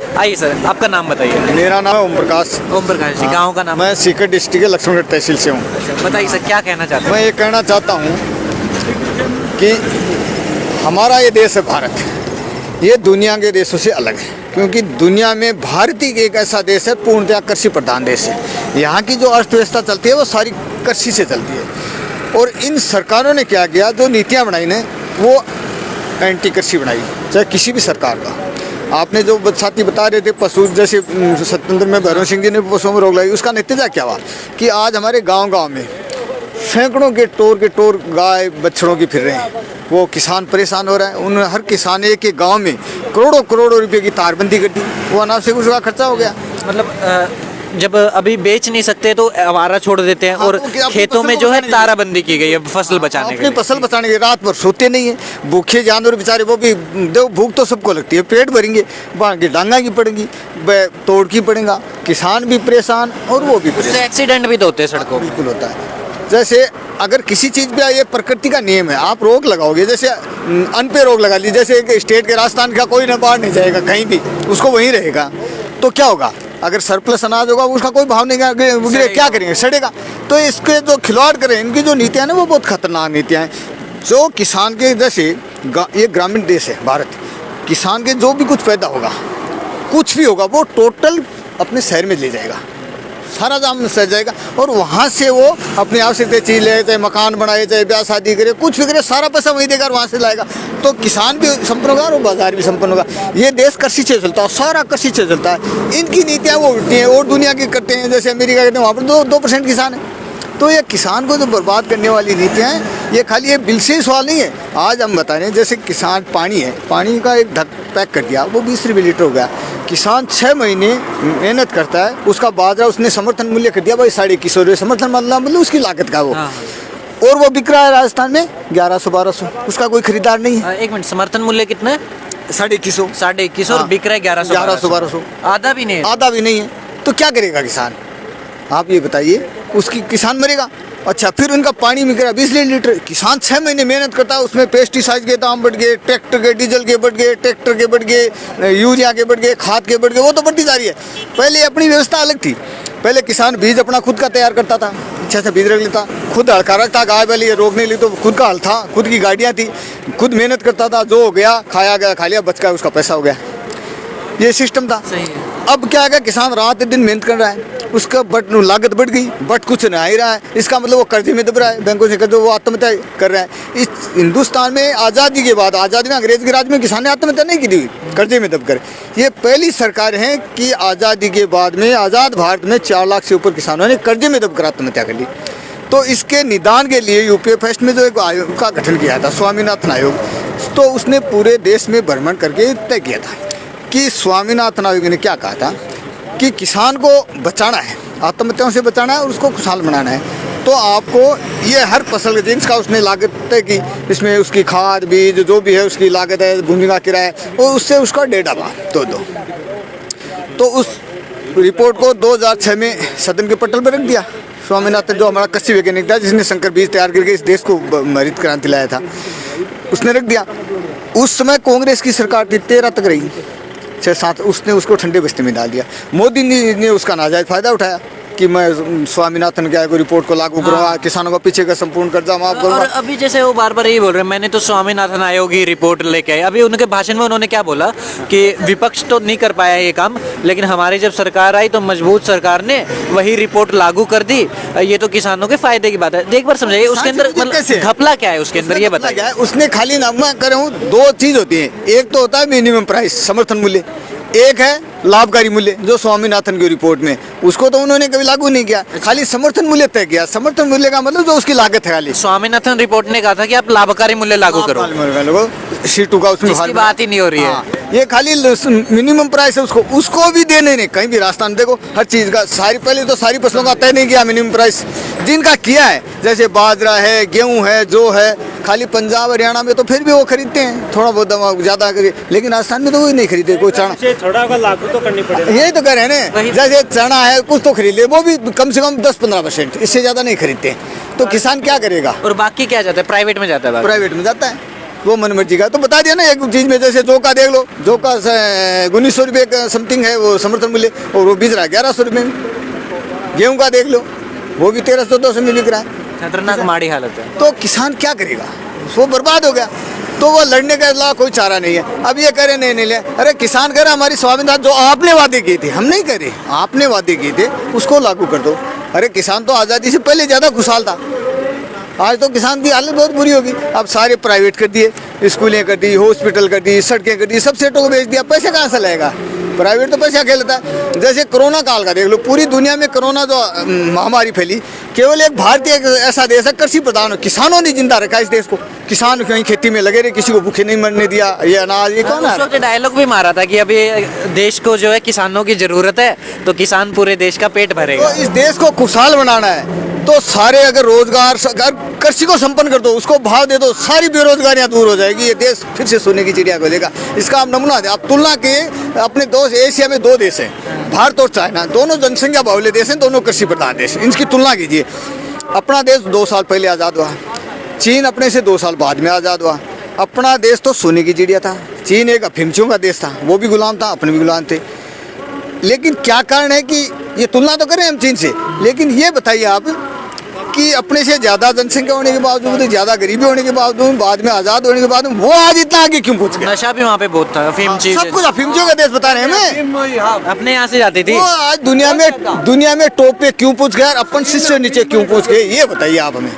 आइए सर, आपका नाम बताइए। मेरा नाम है ओम प्रकाश। ओम प्रकाश जी, गाँव का नाम? मैं सीकर डिस्ट्रिक्ट के लक्ष्मणगढ़ तहसील से हूँ। बताइए सर, क्या कहना चाहते हैं? मैं ये कहना चाहता हूँ कि हमारा ये देश है भारत, ये दुनिया के देशों से अलग है, क्योंकि दुनिया में भारत ही एक ऐसा देश है पूर्णतः कृषि प्रधान देश है। यहाँ की जो अर्थव्यवस्था चलती है वो सारी कृषि से चलती है। और इन सरकारों ने क्या किया, जो नीतियाँ बनाई ने वो एंटी कृषि बनाई, चाहे किसी भी सरकार का। आपने जो साथी बता रहे थे पशु, जैसे स्वतंत्र में भैरव सिंह जी ने पशुओं में रोक लगाई, उसका नतीजा क्या हुआ कि आज हमारे गांव में सैकड़ों के टोर गाय बछड़ों की फिर रहे हैं। वो किसान परेशान हो रहा है। उन हर किसान एक एक गाँव में करोड़ों रुपए की तारबंदी कर दी, वो अनावश्यक उसका खर्चा हो गया। मतलब जब अभी बेच नहीं सकते तो आवारा छोड़ देते हैं। और खेतों में जो है ताराबंदी की गई है फसल बचाने के अपनी लिए। फसल बचाने के रात भर सोते नहीं है। भूखे जानवर बेचारे वो भी देखो, भूख तो सबको लगती है, पेट भरेंगे, बाकी डांगा की पड़ेंगी, तोड़ की पड़ेगा, किसान भी परेशान और वो भी उससे परेशान। एक्सीडेंट भी तो होते हैं सड़कों पे। बिल्कुल होता है। जैसे अगर किसी चीज़ पे ये प्रकृति का नियम है, आप रोक लगाओगे, जैसे अन्न पे रोक लगा ली, जैसे एक स्टेट के राजस्थान का कोई ना बाहर नहीं जाएगा कहीं भी, उसको वहीं रहेगा, तो क्या होगा? अगर सरप्लस अनाज होगा उसका कोई भाव नहीं, क्या करेंगे? सड़ेगा। तो इसके जो खिलवाड़ करें, इनकी जो नीतियाँ ना वो बहुत खतरनाक नीतियाँ हैं। जो किसान के, जैसे ये ग्रामीण देश है भारत, किसान के जो भी कुछ पैदा होगा, कुछ भी होगा, वो टोटल अपने शहर में ले जाएगा, सारा दाम सह जाएगा। और वहाँ से वो अपनी आवश्यकता चीज़ ले, चाहे मकान बनाए, चाहे ब्याह शादी करे, कुछ भी करे, सारा पैसा वहीं देकर वहाँ से लाएगा। तो किसान भी संपन्न होगा और बाजार भी संपन्न होगा। ये देश कृषि से चलता है, सारा कृषि से चलता है। इनकी नीतियाँ वो उल्टी हैं और दुनिया की करते हैं। जैसे अमेरिका करते हैं, वहाँ पर 2% किसान है। तो ये किसान को जो बर्बाद करने वाली नीतियाँ हैं, ये खाली ये बिल से सवाल नहीं है। आज हम बता रहे हैं, जैसे किसान पानी है, पानी का एक ढक पैक कर दिया, वो 20 रुपये लीटर हो गया। किसान 6 महीने मेहनत करता है, उसका बाजरा उसने समर्थन मूल्य कर दिया भाई 2150 रुपये समर्थन, मतलब उसकी लागत का वो। और वो बिक रहा है राजस्थान में 1100-1200, उसका कोई खरीदार नहीं है। एक मिनट, समर्थन मूल्य कितना है? 2150 और बिक रहा है 1100-1200, आधा भी नहीं है। आधा भी नहीं है। तो क्या करेगा किसान? आप ये बताइए, उसकी किसान मरेगा। अच्छा, फिर उनका पानी बिक रहा है 20 लीटर। किसान 6 महीने मेहनत करता है, उसमें पेस्टिसाइड के दाम बढ़ गए, ट्रैक्टर के डीजल के बढ़ गए, ट्रैक्टर के बढ़ गए, यूरिया के बढ़ गए, खाद के बढ़ गए, वो तो बढ़ती जा रही है। पहले अपनी व्यवस्था अलग थी। पहले किसान बीज अपना खुद का तैयार करता था, अच्छा से बीज रख लेता, खुद हड़का रखता, गाय बैल ये रोक नहीं ली तो खुद का हल था, खुद की गाड़ियाँ थी, खुद मेहनत करता था, जो हो गया खाया गया, खा लिया, बच गया, उसका पैसा हो गया। ये सिस्टम था। सही है। अब क्या है, किसान रात दिन मेहनत कर रहा है, उसका लागत बढ़ गई, बट कुछ नहीं आ ही रहा है। इसका मतलब वो कर्जे में दब रहा है, बैंकों से कर्ज, वो आत्महत्या कर रहा है। इस हिंदुस्तान में आज़ादी के बाद, आज़ादी में अंग्रेज के राज में किसान ने आत्महत्या नहीं की थी कर्जे में दब कर। ये पहली सरकार है कि आज़ादी के बाद में, आज़ाद भारत में 4 लाख से ऊपर किसानों ने कर्जे में दब कर आत्महत्या कर ली। तो इसके निदान के लिए यूपीए फर्स्ट में जो एक आयोग का गठन किया था, स्वामीनाथन आयोग, तो उसने पूरे देश में भ्रमण करके तय किया था कि स्वामीनाथन आयोग ने क्या कहा था कि किसान को बचाना है, आत्महत्याओं से बचाना है और उसको खुशहाल बनाना है। तो आपको ये हर फसल जिसका उसने लागत तय की, इसमें उसकी खाद बीज जो भी है उसकी लागत है, भूमि का किराया, और उससे उसका डेटा बा दो। तो उस रिपोर्ट को 2006 में सदन के पटल पर रख दिया। स्वामीनाथन जो हमारा कृषि वैज्ञानिक था, जिसने संकर बीज तैयार करके इस देश को हरित क्रांति लाया था, उसने रख दिया। उस समय कांग्रेस की सरकार थी, 13 तक रही, 6-7, उसने उसको ठंडे बस्ते में डाल दिया। मोदी ने उसका नाजायज फायदा उठाया कि मैं स्वामीनाथन के रिपोर्ट को लागू करूँगा, किसानों का पीछे का संपूर्ण कर्जा माफ करूँगा। और अभी जैसे वो बार बार यही बोल रहे हैं, मैंने तो स्वामीनाथन आयोग की रिपोर्ट लेके आए। अभी उनके भाषण में उन्होंने क्या बोला कि विपक्ष तो नहीं कर पाया ये काम, लेकिन हमारी जब सरकार आई तो मजबूत सरकार ने वही रिपोर्ट लागू कर दी। ये तो किसानों के फायदे की बात है। एक बार समझाइए उसके अंदर घपला क्या है, उसके अंदर ये बताइए। उसने खाली नामा करे हूँ, 2 चीज़ होती है। एक तो होता है मिनिमम प्राइस, समर्थन मूल्य, एक है लाभकारी मूल्य, जो स्वामीनाथन की रिपोर्ट में, उसको तो उन्होंने कभी लागू नहीं किया, खाली समर्थन मूल्य तय किया। समर्थन मूल्य का मतलब जो उसकी लागत है खाली। स्वामीनाथन रिपोर्ट ने कहा था कि आप लाभकारी मूल्य लागू करो, C2 का उसमें इसकी बात ही नहीं हो रही है। ये खाली मिनिमम प्राइस है, उसको भी देने नहीं। कहीं भी राजस्थान देखो, हर चीज़ का पहले तो सारी फसलों का तय नहीं किया मिनिमम प्राइस। जिनका किया है, जैसे बाजरा है, गेहूँ है, जो है, खाली पंजाब हरियाणा में तो फिर भी वो खरीदते हैं, थोड़ा बहुत ज़्यादा करिए, लेकिन राजस्थान में तो वही नहीं खरीदते कोई चना। थोड़ा लागू तो करनी पड़ेगी। यही तो कह रहे हैं ना, जैसे चना है कुछ तो खरीद ले, वो भी कम से कम 10-15%, इससे ज़्यादा नहीं खरीदते। तो किसान क्या करेगा? और बाकी क्या जाता है? प्राइवेट में जाता है। प्राइवेट में जाता है। वो मन मर्जी का। तो बता दिया ना, एक चीज़ में जैसे जौ का देख लो, जौ का 1900 रुपये का समथिंग है वो समर्थन मूल्य, और वो बिक रहा है 1100 रुपये में। गेहूँ का देख लो, वो भी 1300-1400 में बिक रहा है। खतरनाक माड़ी हालत है। तो किसान क्या करेगा, वो बर्बाद हो गया। तो वो लड़ने के अलावा कोई चारा नहीं है। अब ये करे नहीं ले, अरे किसान करे हमारी स्वाधीनता जो आपने वादे किए थे, हम नहीं करे, आपने वादे किए थे उसको लागू कर दो। अरे किसान तो आज़ादी से पहले ज़्यादा खुशहाल था, आज तो किसान की हालत बहुत बुरी होगी। अब सारे प्राइवेट कर दिए, स्कूलें कर दी, हॉस्पिटल कर दी, सड़कें कर दी, सब सेठों को बेच दिया। पैसे कहाँ से लाएगा, प्राइवेट तो पैसा खेलता है। जैसे कोरोना काल का देख लो, पूरी दुनिया में कोरोना जो महामारी फैली, केवल एक भारतीय एक ऐसा देश है कृषि प्रधान हो, किसानों ने जिंदा रखा इस देश को। किसान कहीं खेती में लगे रहे, किसी को भूखे नहीं मरने दिया, ये अनाज ये कौन उस वक्त डायलॉग भी मारा था कि अभी देश को जो है किसानों की जरूरत है, तो किसान पूरे देश का पेट भरेगा। तो इस देश को खुशहाल बनाना है तो सारे अगर रोजगार, अगर कृषि को संपन्न कर दो, उसको भाव दे दो, सारी बेरोजगारियां दूर हो जाएगी, ये देश फिर से सोने की चिड़िया खोलेगा। इसका आप नमूना दें, आप तुलना के अपने दोस्त एशिया में 2 देश हैं, भारत और चाइना, दोनों जनसंख्या बाहुल्य देश हैं, दोनों कृषि प्रधान देश, इनकी तुलना कीजिए। अपना देश 2 साल पहले आज़ाद हुआ, चीन अपने से 2 साल बाद में आज़ाद हुआ। अपना देश तो सोने की चिड़िया था, चीन एक अफीमचियों का देश था, वो भी गुलाम था, अपने भी गुलाम थे। लेकिन क्या कारण है कि ये तुलना तो करें हम चीन से, लेकिन ये बताइए आप कि अपने से ज़्यादा जनसंख्या होने के बावजूद, ज़्यादा गरीबी होने के बावजूद, बाद में आज़ाद होने के बाद वो आज इतना आगे क्यों पहुँच गया? नशा भी वहाँ पे बहुत था, अफीम चीज सब कुछ अफीमचियों का देश बता रहे हैं हमें। अपने यहाँ से जाती थी। वो आज दुनिया में टॉप पे क्यों पहुँच गया, अपन शिष्य नीचे क्यों पहुँच गए, ये बताइए आप हमें।